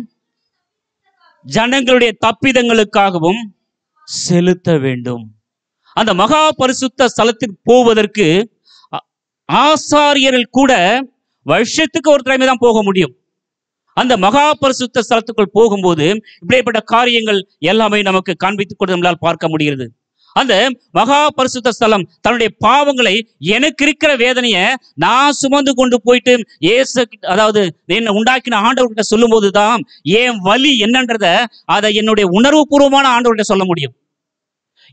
ஜனங்களுடைய தப்பிதங்களுக்காகவும் செலுத்த வேண்டும். அந்த மகா பரிசுத்த ஸ்தலத்திற்கு போவதற்கு ஆசாரியர்கள் கூட வருஷத்துக்கு ஒரு தடவை தான் போக முடியும். அந்த மகா பரிசுத்த ஸ்தலத்துக்குள் போகும்போது இப்படிப்பட்ட காரியங்கள் எல்லாமே நமக்கு காண்பித்துக் கொண்டு நம்மளால் பார்க்க முடிகிறது. அந்த மகா பரிசுத்த ஸ்தலம் தன்னுடைய பாவங்களை, எனக்கு இருக்கிற வேதனையை நான் சுமந்து கொண்டு போயிட்டு அதாவது என்னை உண்டாக்கின ஆண்டவர்கிட்ட சொல்லும் போதுதான் என் வலி என்னன்றத அதை என்னுடைய உணர்வு பூர்வமான ஆண்டவர்கிட்ட சொல்ல முடியும்.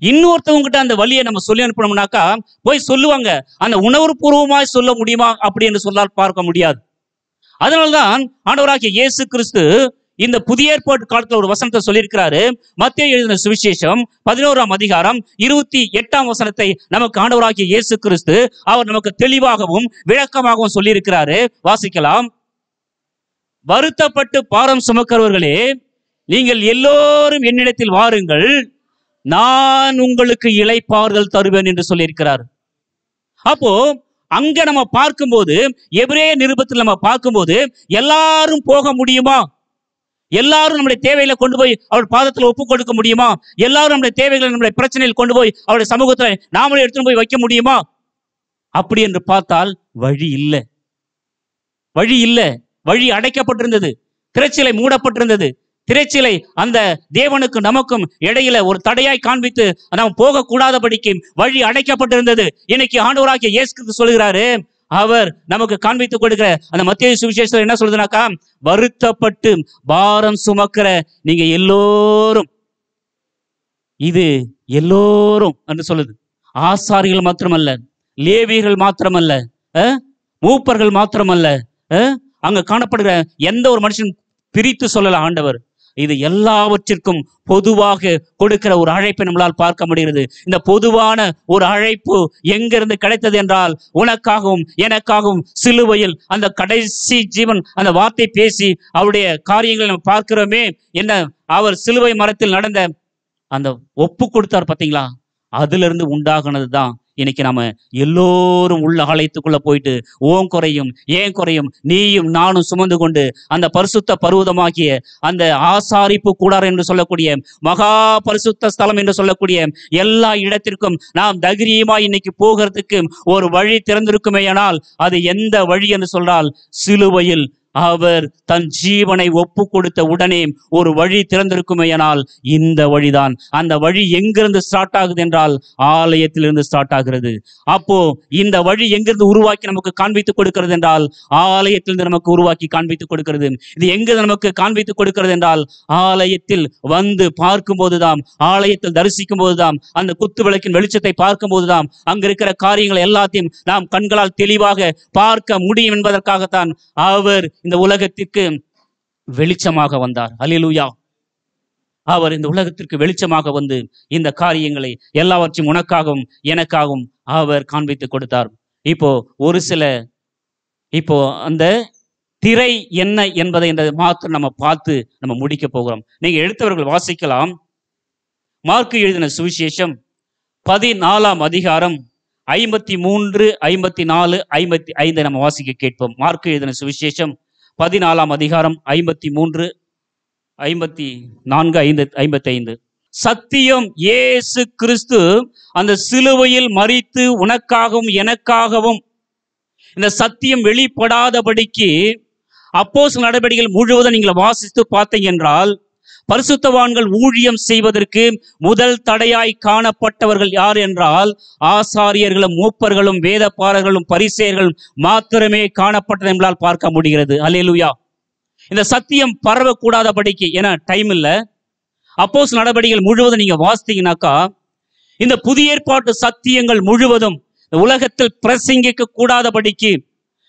இன்னொருத்தவங்க கிட்ட அந்த வலியை நம்ம சொல்லி அனுப்பணும்னாக்கா போய் சொல்லுவாங்க, அந்த உணர்வு பூர்வமாய் சொல்ல முடியுமா அப்படி என்று சொல்லால் பார்க்க முடியாது. அதனால்தான் ஆண்டவராகிய இயேசு கிறிஸ்து இந்த புதிய ஏற்பாட்டு காலத்துல ஒரு வசனத்தை சொல்லியிருக்கிறாரு. மத்தேயு எழுதின சுவிசேஷம் 11ஆம் அதிகாரம் 28ஆம் வசனத்தை நமக்கு ஆண்டவராகிய இயேசு கிறிஸ்து அவர் நமக்கு தெளிவாகவும் விளக்கமாகவும் சொல்லியிருக்கிறாரு. வாசிக்கலாம். வருத்தப்பட்டு பாரம் சுமக்கிறவர்களே, நீங்கள் எல்லோரும் என்னிடத்தில் வாருங்கள், நான் உங்களுக்கு இளைப்பாறுதல் தருவேன் என்று சொல்லியிருக்கிறார். அப்போ அங்க நம்ம பார்க்கும்போது, எபிரேய நிருபத்தில் நம்ம பார்க்கும்போது எல்லாரும் போக முடியுமா? எல்லாரும் நம்முடைய தேவைகளை கொண்டு போய் அவர் பாதத்தில் ஒப்பு கொடுக்க முடியுமா? எல்லாரும் நம்முடைய தேவைகளை, நம்முடைய பிரச்சனையில் கொண்டு போய் அவருடைய சமூகத்தில் நாமளே எடுத்துட்டு போய் வைக்க முடியுமா? அப்படி என்று பார்த்தால் வழி இல்லை. வழி அடைக்கப்பட்டிருந்தது, திரைச்சிலை மூடப்பட்டிருந்தது. திரைச்சிலை அந்த தேவனுக்கு நமக்கும் இடையில ஒரு தடையாய் காண்பித்து நாம் போகக்கூடாதபடிக்கு வழி அடைக்கப்பட்டிருந்தது. இன்னைக்கு ஆண்டவராகிய இயேசு கிறிஸ்து சொல்கிறாரு, அவர் நமக்கு காண்பித்து கொடுக்கிற அந்த மத்தேயு சுவிசேஷத்துல என்ன சொல்றதுனாக்கா, வருத்தப்பட்டு பாரம் சுமக்கிற நீங்க எல்லோரும், இது எல்லோரும் என்று சொல்லுது. ஆசாரிகள் மாத்திரமல்ல, லேவியர்கள் மாத்திரமல்ல, மூப்பர்கள் மாத்திரமல்ல, அங்க காணப்படுகிற எந்த ஒரு மனுஷன் பிரித்து சொல்லல ஆண்டவர். இது எல்லாவற்றிற்கும் பொதுவாக கொடுக்கிற ஒரு அழைப்பை நம்மளால் பார்க்க முடிகிறது. இந்த பொதுவான ஒரு அழைப்பு எங்கிருந்து கிடைத்தது என்றால், உனக்காகவும் எனக்காகவும் சிலுவையில் அந்த கடைசி ஜீவன் அந்த வார்த்தை பேசி அவருடைய காரியங்களை நம்ம பார்க்கிறோமே. என்ன, அவர் சிலுவை மரத்தில் நடந்த அந்த ஒப்பு கொடுத்தார் பார்த்தீங்களா, அதுல இருந்து உண்டாகினது தான் இன்னைக்கு நாம எல்லோரும் உள்ள ஆலயத்துக்குள்ள போயிட்டு ஓன் குறையும் ஏன் குறையும் நீயும் நானும் சுமந்து கொண்டு அந்த பரிசுத்த பர்வதமாகிய அந்த ஆசாரிப்பு கூடாரம் என்று சொல்லக்கூடிய மகா பரிசுத்த ஸ்தலம் என்று சொல்லக்கூடிய எல்லா இடத்திற்கும் நாம் தைரியமாய் இன்னைக்கு போகிறதுக்கு ஒரு வழி திறந்திருக்குமேயானால் அது எந்த வழி என்று சொன்னால், சிலுவையில் அவர் தன் ஜீவனை ஒப்பு கொடுத்த உடனே ஒரு வழி திறந்திருக்குமேயானால் இந்த வழிதான். அந்த வழி எங்கிருந்து ஸ்டார்ட் ஆகுது என்றால், ஆலயத்திலிருந்து ஸ்டார்ட் ஆகிறது. அப்போ இந்த வழி எங்கிருந்து உருவாக்கி நமக்கு காண்பித்துக் கொடுக்கிறது என்றால், ஆலயத்திலிருந்து நமக்கு உருவாக்கி காண்பித்துக் கொடுக்கிறது. இது எங்க நமக்கு காண்பித்துக் கொடுக்கிறது என்றால், ஆலயத்தில் வந்து பார்க்கும் போதுதான், ஆலயத்தில் தரிசிக்கும் போதுதான், அந்த குத்து விளக்கின் வெளிச்சத்தை பார்க்கும் போதுதான் அங்க இருக்கிற காரியங்கள் எல்லாத்தையும் நாம் கண்களால் தெளிவாக பார்க்க முடியும் என்பதற்காகத்தான் அவர் இந்த உலகத்திற்கு வெளிச்சமாக வந்தார். அல்லேலூயா. அவர் இந்த உலகத்திற்கு வெளிச்சமாக வந்து இந்த காரியங்களை எல்லாவற்றையும் உனக்காகவும் எனக்காகவும் அவர் காண்பித்துக் கொடுத்தார். இப்போ அந்த திரை என்ன என்பதை மாத்திரம் நம்ம பார்த்து நம்ம முடிக்க போகிறோம். நீங்க எடுத்தவர்கள் வாசிக்கலாம். மார்க்கு எழுதின சுவிசேஷம் 14ஆம் அதிகாரம் 53, 54, 55 நம்ம வாசிக்க கேட்போம். மார்க்கு எழுதின சுவிசேஷம் 14ஆம் அதிகாரம் 53, 54, 55. சத்தியம் இயேசு கிறிஸ்து அந்த சிலுவையில் மரித்து உனக்காகவும் எனக்காகவும் இந்த சத்தியம் வெளிப்படாதபடிக்கு அப்போஸ்தலர் நடவடிக்கைகள் முழுவதும் நீங்கள் வாசித்து பார்த்தீங்க என்றால், பரிசுத்தவான்கள் ஊழியம் செய்வதற்கு முதல் தடையாய் காணப்பட்டவர்கள் யார் என்றால், ஆசாரியர்களும் மூப்பர்களும் வேதபாரர்களும் பரிசேயர்களும் மாத்திரமே காணப்பட்டது என்பதால் பார்க்க முடிகிறது. அல்லேலூயா. இந்த சத்தியம் பரவக்கூடாதபடிக்கு, ஏன்னா டைம் இல்லை, அப்போஸ்தலர் நடவடிக்கைகள் முழுவதும் நீங்க வாசித்தீங்கன்னாக்கா, இந்த புதிய ஏற்பாட்டு சத்தியங்கள் முழுவதும் உலகத்தில் பிரசங்கிக்க கூடாதபடிக்கு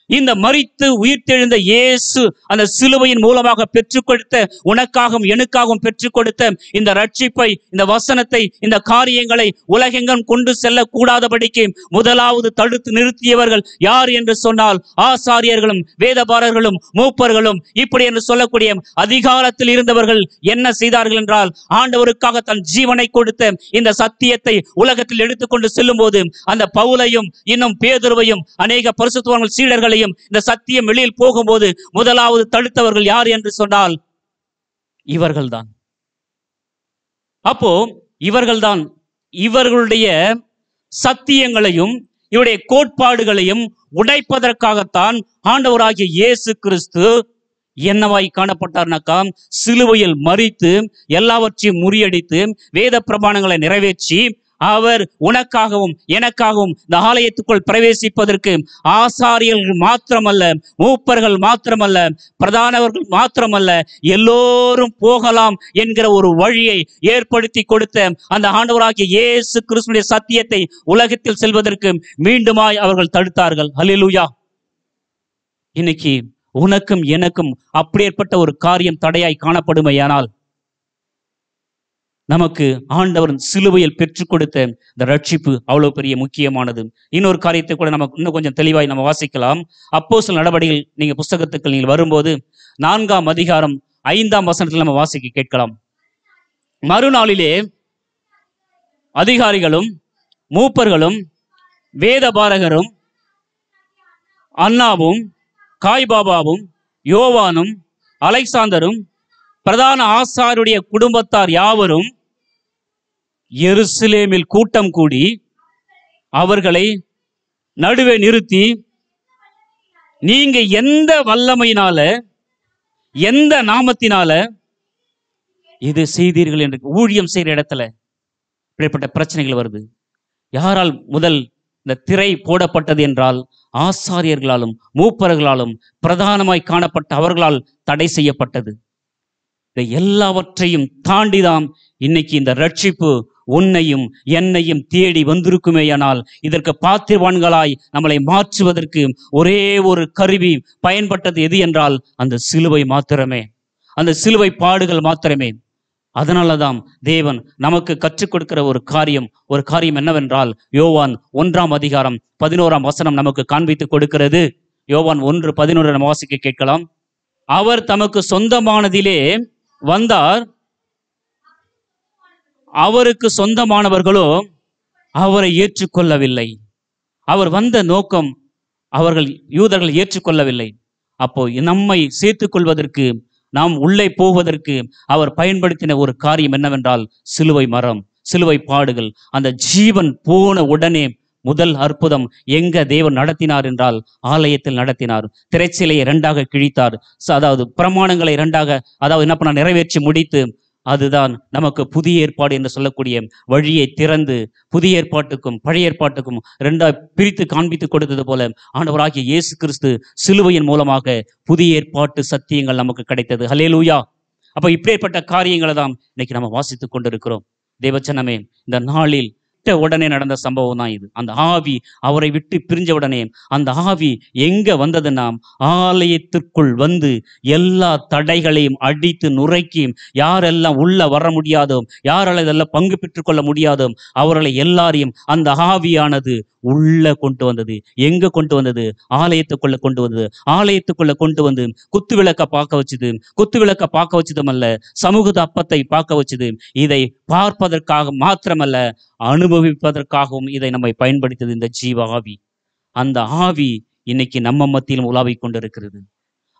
இந்த மரித்து உயிர்த்தெழுந்த இயேசு அந்த சிலுவையின் மூலமாக பெற்றுக் கொடுத்த, உனக்காகவும் எனக்காகவும் பெற்றுக் கொடுத்த இந்த ரட்சிப்பை, இந்த வசனத்தை, இந்த காரியங்களை உலகெங்கும் கொண்டு செல்ல கூடாதபடிக்கு முதலாவது தடுத்து நிறுத்தியவர்கள் யார் என்று சொன்னால், ஆசாரியர்களும் வேதபாரர்களும் மூப்பர்களும் இப்படி என்று சொல்லக்கூடிய அதிகாரத்தில் இருந்தவர்கள் என்ன செய்தார்கள் என்றால், ஆண்டவருக்காக தன் ஜீவனை கொடுத்த இந்த சத்தியத்தை உலகத்தில் எடுத்துக்கொண்டு செல்லும் போது அந்த பவுலையும் இன்னும் பேதுருவையும் அநேக பரிசுத்தவான்கள் சீடர்கள் இந்த சத்தியம் வெளியில் போகும்போது முதலாவது தடுத்தவர்கள் யார் என்று சொன்னால் இவர்கள்தான். அப்போ இவர்கள்தான் இவர்களுடைய சத்தியங்களையும் இவருடைய கோட்பாடுகளையும் உடைப்பதற்காகத்தான் ஆண்டவராகிய இயேசு கிறிஸ்து என்னவாய் காணப்பட்டார்னாக்கா, சிலுவையில் மரித்து எல்லாவற்றையும் முறியடித்து வேத பிரமாணங்களை நிறைவேற்றி அவர் உனக்காகவும் எனக்காகவும் இந்த ஆலயத்துக்குள் பிரவேசிப்பதற்கு ஆசாரியர்கள் மாத்திரமல்ல, மூப்பர்கள் மாத்திரமல்ல, பிரதானவர்கள் மாத்திரமல்ல, எல்லோரும் போகலாம் என்கிற ஒரு வழியை ஏற்படுத்தி கொடுத்த அந்த ஆண்டவராகிய இயேசு கிறிஸ்துவின் சத்தியத்தை உலகத்தில் செல்வதற்கு மீண்டுமாய் அவர்கள் தடுத்தார்கள். அல்லேலூயா. இன்னைக்கு உனக்கும் எனக்கும் அப்படியேற்பட்ட ஒரு காரியம் தடையாய் காணப்படுமையானால், நமக்கு ஆண்டவர் சிலுவையில் பெற்றுக் கொடுத்த இந்த ரட்சிப்பு அவ்வளவு பெரிய முக்கியமானது. இன்னொரு காரியத்தை கூட நமக்கு இன்னும் கொஞ்சம் தெளிவாய் நம்ம வாசிக்கலாம். அப்போஸ்தலர் நடவடிக்கைகள் நீங்க புஸ்தகத்துக்கு நீங்கள் வரும்போது 4ஆம் அதிகாரம் 5ஆம் வசனத்தில் நம்ம வாசிக்க கேட்கலாம். மறுநாளிலே அதிகாரிகளும் மூப்பர்களும் வேதபாரகரும் அன்னாவும் காய்பாபாவும் யோவானும் அலெக்சாந்தரும் பிரதான ஆசாரியருடைய குடும்பத்தார் யாவரும் எருசலேமில் கூட்டம் கூடி அவர்களை நடுவே நிறுத்தி நீங்க எந்த வல்லமையினால, எந்த நாமத்தினால இது செய்தீர்கள் என்று ஊழியம் செய்கிற இடத்துல இப்படிப்பட்ட பிரச்சனைகள் வருது. யாரால் முதல் இந்த திரை போடப்பட்டது என்றால் ஆசாரியர்களாலும் மூப்பர்களாலும் பிரதானமாய் காணப்பட்ட அவர்களால் தடை செய்யப்பட்டது. இதை எல்லாவற்றையும் தாண்டிதான் இன்னைக்கு இந்த ரட்சிப்பு உன்னையும் என்னையும் தேடி வந்திருக்குமேயானால், இதற்கு பாத்திரவான்களாய் நம்மளை மாற்றுவதற்கு ஒரே ஒரு கருவி பயன்பட்டது எது என்றால் அந்த சிலுவை மாத்திரமே, அந்த சிலுவை பாடுகள் மாத்திரமே. அதனாலதான் தேவன் நமக்கு கற்றுக் கொடுக்கிற ஒரு காரியம் என்னவென்றால், யோவான் 1:11 நமக்கு காண்பித்து கொடுக்கிறது. யோவான் 1:11 நம்ம வாசிக்க கேட்கலாம். அவர் தமக்கு சொந்தமானதிலே வந்தார், அவருக்கு சொந்தமானவர்களோ அவரை ஏற்றுக்கொள்ளவில்லை. அவர் வந்த நோக்கம் அவர்கள் யூதர்கள் ஏற்றுக்கொள்ளவில்லை. அப்போ நம்மை சேர்த்துக் கொள்வதற்கு, நாம் உள்ளே போவதற்கு அவர் பயன்படுத்தின ஒரு காரியம் என்னவென்றால் சிலுவை மரம், சிலுவை பாடுகள். அந்த ஜீவன் போன உடனே முதல் அற்புதம் எங்க தேவன் நடத்தினார் என்றால் ஆலயத்தில் நடத்தினார். திரைச்சிலையை 2ஆக கிழித்தார். அதாவது பிரமாணங்களை 2ஆக என்ன பண்ண நிறைவேற்றி முடித்து, அதுதான் நமக்கு புதிய ஏற்பாடு என்று சொல்லக்கூடிய வழியை திறந்து புதிய ஏற்பாட்டுக்கும் பழைய ஏற்பாட்டுக்கும் 2ஆக பிரித்து காண்பித்து கொடுத்தது போல ஆண்டவராகிய இயேசு கிறிஸ்து சிலுவையின் மூலமாக புதிய ஏற்பாட்டு சத்தியங்கள் நமக்கு கிடைத்தது. ஹல்லேலூயா. அப்ப இப்படிப்பட்ட காரியங்களை தான் இன்னைக்கு நம்ம வாசித்துக் கொண்டிருக்கிறோம். தேவச்சனமே, இந்த நாளில் உடனே நடந்த சம்பவம் தான் இது. அந்த ஆவி அவரை விட்டு பிரிஞ்ச உடனே அந்த ஆவி எங்க வந்ததுன்னா ஆலயத்திற்குள் வந்து எல்லா தடைகளையும் அடித்து நுரைக்கி, யாரெல்லாம் உள்ள வர முடியாதோ, யாரால இதெல்லாம் பங்கு பெற்றுக் கொள்ள முடியாதோ அவர்களை எல்லாரையும் அந்த ஆவியானது உள்ள கொண்டு வந்தது. எங்க கொண்டு வந்தது? ஆலயத்துக்குள்ள கொண்டு வந்தது. ஆலயத்துக்குள்ள கொண்டு வந்து குத்து விளக்க பார்க்க வச்சுது. குத்து விளக்க பார்க்க வச்சதும் அல்ல, சமூகத அப்பத்தை பார்க்க வச்சுது. இதை பார்ப்பதற்காக மாத்திரமல்ல, அனுபவிப்பதற்காகவும் இதை நம்மை பயன்படுத்தது இந்த ஜீவ ஆவி. அந்த ஆவி இன்னைக்கு நம்ம மத்தியிலும் உலாவிக் கொண்டிருக்கிறது.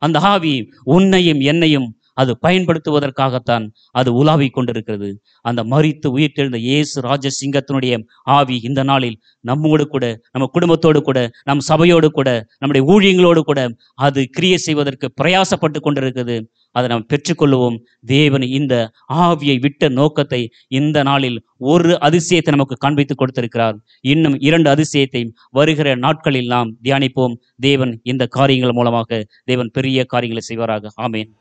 அந்த ஆவி உன்னையும் என்னையும் அது பயன்படுத்துவதற்காகத்தான் அது உலாவிக் கொண்டிருக்கிறது. அந்த மரித்து உயிர்த்தெழுந்த இயேசு ராஜசிங்கத்தினுடைய ஆவி இந்த நாளில் நம்மோடு கூட, நம்ம குடும்பத்தோடு கூட, நம் சபையோடு கூட, நம்முடைய ஊழியங்களோடு கூட அது கிரியை செய்வதற்கு பிரயாசப்பட்டு கொண்டிருக்கிறது. அதை நாம் பெற்றுக்கொள்வோம். தேவன் இந்த ஆவியை விட்ட நோக்கத்தை இந்த நாளில் ஒரு அதிசயத்தை நமக்கு காண்பித்து கொடுத்திருக்கிறார். இன்னும் 2 அதிசயத்தை வருகிற நாட்களில் நாம் தியானிப்போம். தேவன் இந்த காரியங்கள் மூலமாக தேவன் பெரிய காரியங்களை செய்வாராக. ஆமேன்.